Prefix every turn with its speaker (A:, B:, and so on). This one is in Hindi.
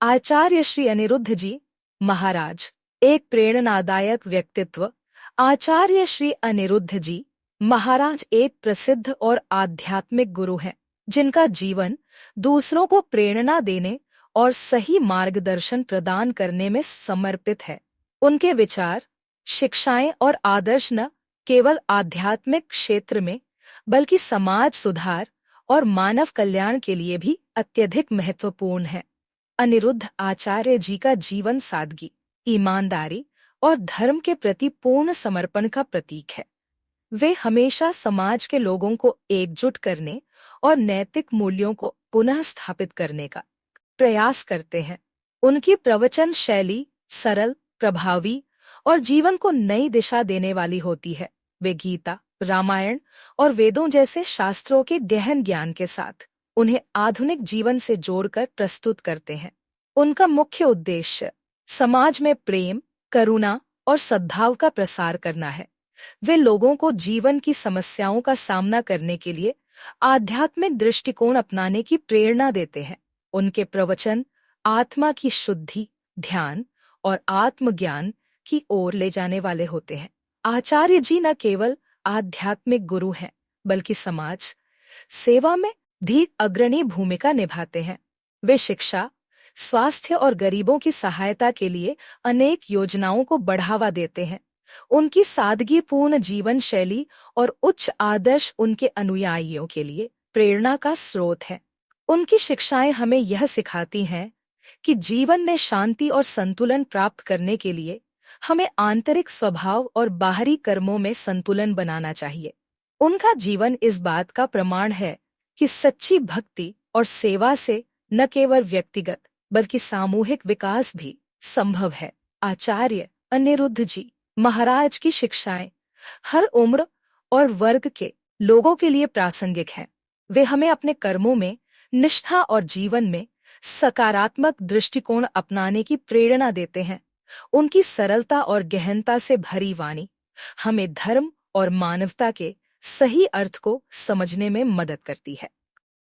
A: आचार्य श्री अनिरुद्ध जी महाराज एक प्रेरणादायक व्यक्तित्व। आचार्य श्री अनिरुद्ध जी महाराज एक प्रसिद्ध और आध्यात्मिक गुरु हैं, जिनका जीवन दूसरों को प्रेरणा देने और सही मार्गदर्शन प्रदान करने में समर्पित है। उनके विचार, शिक्षाएं और आदर्श न केवल आध्यात्मिक क्षेत्र में बल्कि समाज सुधार और मानव कल्याण के लिए भी अत्यधिक महत्वपूर्ण है। अनिरुद्ध आचार्य जी का जीवन सादगी, ईमानदारी और धर्म के प्रति पूर्ण समर्पण का प्रतीक है। वे हमेशा समाज के लोगों को एकजुट करने और नैतिक मूल्यों को पुनः स्थापित करने का प्रयास करते हैं। उनकी प्रवचन शैली सरल, प्रभावी और जीवन को नई दिशा देने वाली होती है। वे गीता, रामायण और वेदों जैसे शास्त्रों के गहन ज्ञान के साथ उन्हें आधुनिक जीवन से जोड़कर प्रस्तुत करते हैं। उनका मुख्य उद्देश्य समाज में प्रेम, करुणा और सद्भाव का प्रसार करना है। वे लोगों को जीवन की समस्याओं का सामना करने के लिए आध्यात्मिक दृष्टिकोण अपनाने की प्रेरणा देते हैं। उनके प्रवचन आत्मा की शुद्धि, ध्यान और आत्मज्ञान की ओर ले जाने वाले होते हैं। आचार्य जी न केवल आध्यात्मिक गुरु हैं, बल्कि समाज सेवा में भी अग्रणी भूमिका निभाते हैं। वे शिक्षा, स्वास्थ्य और गरीबों की सहायता के लिए अनेक योजनाओं को बढ़ावा देते हैं। उनकी सादगीपूर्ण जीवन शैली और उच्च आदर्श उनके अनुयायियों के लिए प्रेरणा का स्रोत है। उनकी शिक्षाएं हमें यह सिखाती हैं कि जीवन में शांति और संतुलन प्राप्त करने के लिए हमें आंतरिक स्वभाव और बाहरी कर्मों में संतुलन बनाना चाहिए। उनका जीवन इस बात का प्रमाण है कि सच्ची भक्ति और सेवा से न केवल व्यक्तिगत बल्कि सामूहिक विकास भी संभव है। आचार्य अनिरुद्ध जी महाराज की शिक्षाएं हर उम्र और वर्ग के लोगों के लिए प्रासंगिक हैं। वे हमें अपने कर्मों में निष्ठा और जीवन में सकारात्मक दृष्टिकोण अपनाने की प्रेरणा देते हैं। उनकी सरलता और गहनता से भरी वाणी हमें धर्म और मानवता के सही अर्थ को समझने में मदद करती है।